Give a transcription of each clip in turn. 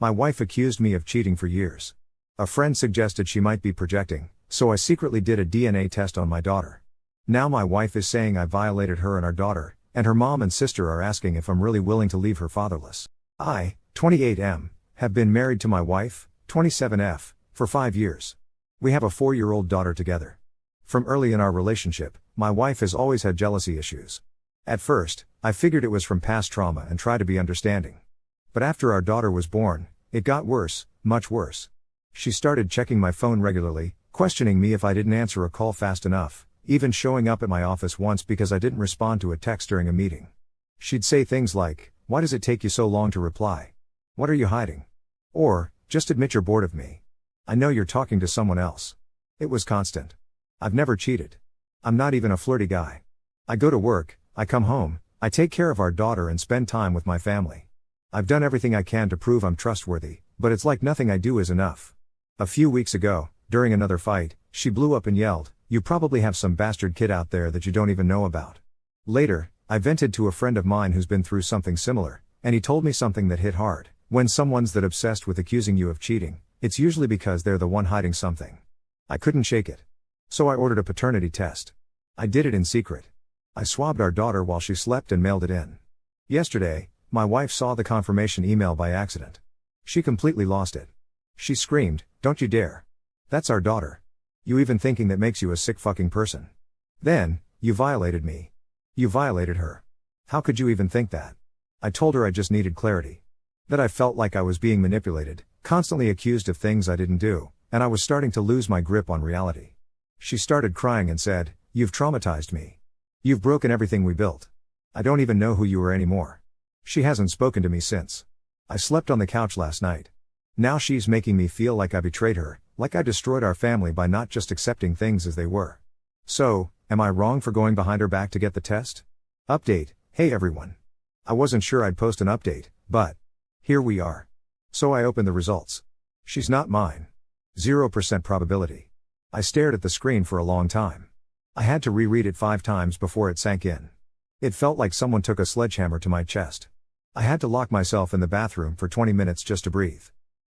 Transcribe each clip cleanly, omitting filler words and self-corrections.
My wife accused me of cheating for years. A friend suggested she might be projecting, so I secretly did a DNA test on my daughter. Now my wife is saying I violated her and our daughter, and her mom and sister are asking if I'm really willing to leave her fatherless. I, 28M, have been married to my wife, 27F, for 5 years. We have a 4-year-old daughter together. From early in our relationship, my wife has always had jealousy issues. At first, I figured it was from past trauma and tried to be understanding. But after our daughter was born, it got worse, much worse. She started checking my phone regularly, questioning me if I didn't answer a call fast enough, even showing up at my office once because I didn't respond to a text during a meeting. She'd say things like, "Why does it take you so long to reply? What are you hiding?" Or, "Just admit you're bored of me. I know you're talking to someone else." It was constant. I've never cheated. I'm not even a flirty guy. I go to work, I come home, I take care of our daughter and spend time with my family. I've done everything I can to prove I'm trustworthy, but it's like nothing I do is enough. A few weeks ago, during another fight, she blew up and yelled, "You probably have some bastard kid out there that you don't even know about." Later, I vented to a friend of mine who's been through something similar, and he told me something that hit hard. When someone's that obsessed with accusing you of cheating, it's usually because they're the one hiding something. I couldn't shake it. So I ordered a paternity test. I did it in secret. I swabbed our daughter while she slept and mailed it in. Yesterday, my wife saw the confirmation email by accident. She completely lost it. She screamed, "Don't you dare. That's our daughter. You even thinking that makes you a sick fucking person. Then, you violated me. You violated her. How could you even think that?" I told her I just needed clarity. That I felt like I was being manipulated, constantly accused of things I didn't do, and I was starting to lose my grip on reality. She started crying and said, "You've traumatized me. You've broken everything we built. I don't even know who you are anymore." She hasn't spoken to me since. I slept on the couch last night. Now she's making me feel like I betrayed her, like I destroyed our family by not just accepting things as they were. So, am I wrong for going behind her back to get the test? Update: Hey everyone. I wasn't sure I'd post an update, but here we are. So I opened the results. She's not mine. 0% probability. I stared at the screen for a long time. I had to reread it 5 times before it sank in. It felt like someone took a sledgehammer to my chest. I had to lock myself in the bathroom for 20 minutes just to breathe.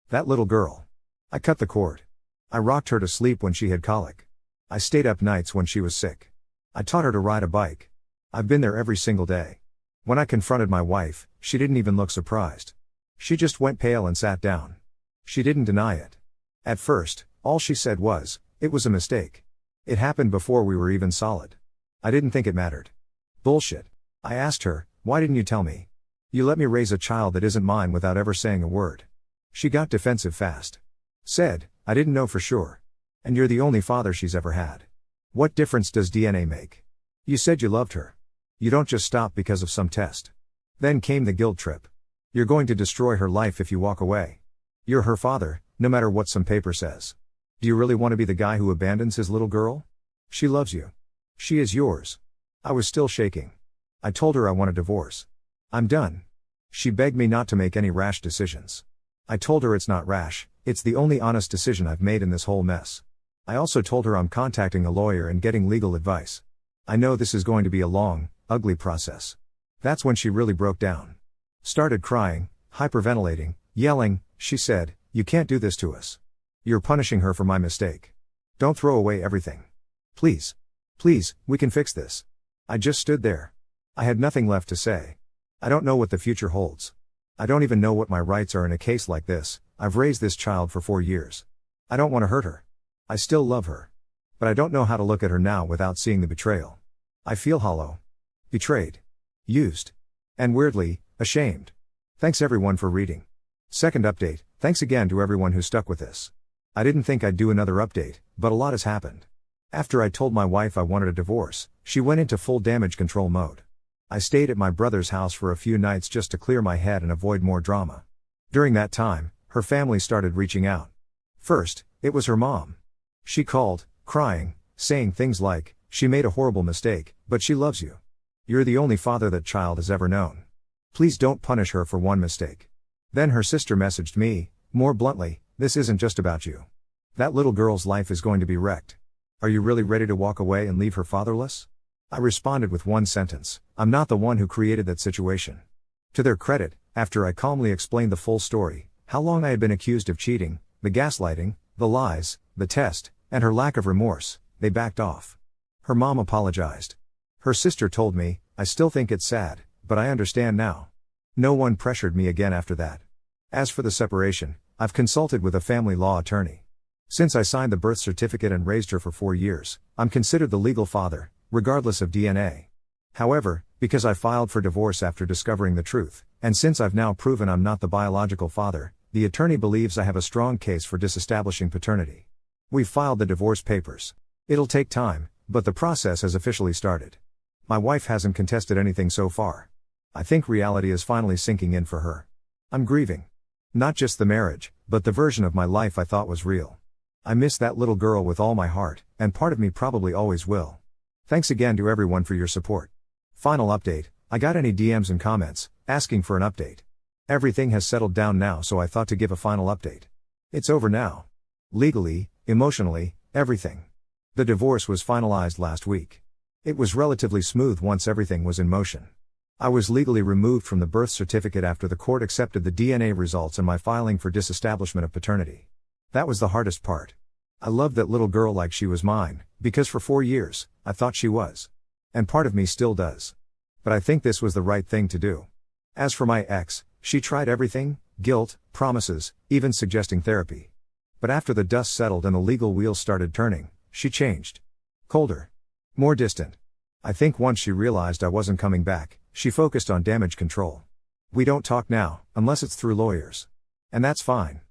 That little girl. I cut the cord. I rocked her to sleep when she had colic. I stayed up nights when she was sick. I taught her to ride a bike. I've been there every single day. When I confronted my wife, she didn't even look surprised. She just went pale and sat down. She didn't deny it. At first, all she said was, "It was a mistake. It happened before we were even solid." I didn't think it mattered. Bullshit. I asked her, "Why didn't you tell me? You let me raise a child that isn't mine without ever saying a word." She got defensive fast. Said, "I didn't know for sure. And you're the only father she's ever had. What difference does DNA make? You said you loved her. You don't just stop because of some test." Then came the guilt trip. "You're going to destroy her life if you walk away. You're her father, no matter what some paper says. Do you really want to be the guy who abandons his little girl? She loves you. She is yours." I was still shaking. I told her I want a divorce. "I'm done." She begged me not to make any rash decisions. I told her it's not rash, it's the only honest decision I've made in this whole mess. I also told her I'm contacting a lawyer and getting legal advice. I know this is going to be a long, ugly process. That's when she really broke down. Started crying, hyperventilating, yelling. She said, "You can't do this to us. You're punishing her for my mistake. Don't throw away everything. Please. Please, we can fix this." I just stood there. I had nothing left to say. I don't know what the future holds. I don't even know what my rights are in a case like this. I've raised this child for 4 years. I don't want to hurt her. I still love her. But I don't know how to look at her now without seeing the betrayal. I feel hollow. Betrayed. Used. And weirdly, ashamed. Thanks everyone for reading. Second update, thanks again to everyone who stuck with this. I didn't think I'd do another update, but a lot has happened. After I told my wife I wanted a divorce, she went into full damage control mode. I stayed at my brother's house for a few nights just to clear my head and avoid more drama. During that time, her family started reaching out. First, it was her mom. She called, crying, saying things like, "She made a horrible mistake, but she loves you. You're the only father that child has ever known. Please don't punish her for one mistake." Then her sister messaged me, more bluntly, "This isn't just about you. That little girl's life is going to be wrecked. Are you really ready to walk away and leave her fatherless?" I responded with one sentence, "I'm not the one who created that situation." To their credit, after I calmly explained the full story, how long I had been accused of cheating, the gaslighting, the lies, the test, and her lack of remorse, they backed off. Her mom apologized. Her sister told me, I still think it's sad, but I understand now. No one pressured me again after that. As for the separation, I've consulted with a family law attorney. Since I signed the birth certificate and raised her for 4 years, I'm considered the legal father, regardless of DNA. However, because I filed for divorce after discovering the truth, and since I've now proven I'm not the biological father, the attorney believes I have a strong case for disestablishing paternity. We've filed the divorce papers. It'll take time, but the process has officially started. My wife hasn't contested anything so far. I think reality is finally sinking in for her. I'm grieving. Not just the marriage, but the version of my life I thought was real. I miss that little girl with all my heart, and part of me probably always will. Thanks again to everyone for your support. Final update, I got any DMs and comments, asking for an update. Everything has settled down now, so I thought to give a final update. It's over now. Legally, emotionally, everything. The divorce was finalized last week. It was relatively smooth once everything was in motion. I was legally removed from the birth certificate after the court accepted the DNA results and my filing for disestablishment of paternity. That was the hardest part. I loved that little girl like she was mine, because for 4 years, I thought she was. And part of me still does. But I think this was the right thing to do. As for my ex, she tried everything, guilt, promises, even suggesting therapy. But after the dust settled and the legal wheels started turning, she changed. Colder. More distant. I think once she realized I wasn't coming back, she focused on damage control. We don't talk now, unless it's through lawyers. And that's fine.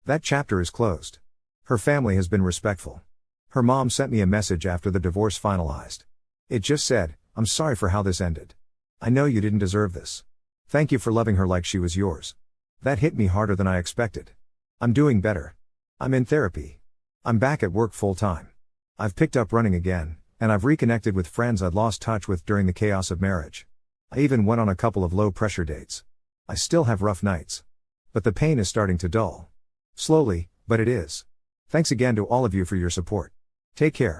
That chapter is closed. Her family has been respectful. Her mom sent me a message after the divorce finalized. It just said, "I'm sorry for how this ended. I know you didn't deserve this. Thank you for loving her like she was yours." That hit me harder than I expected. I'm doing better. I'm in therapy. I'm back at work full time. I've picked up running again, and I've reconnected with friends I'd lost touch with during the chaos of marriage. I even went on a couple of low-pressure dates. I still have rough nights. But the pain is starting to dull. Slowly, but it is. Thanks again to all of you for your support. Take care.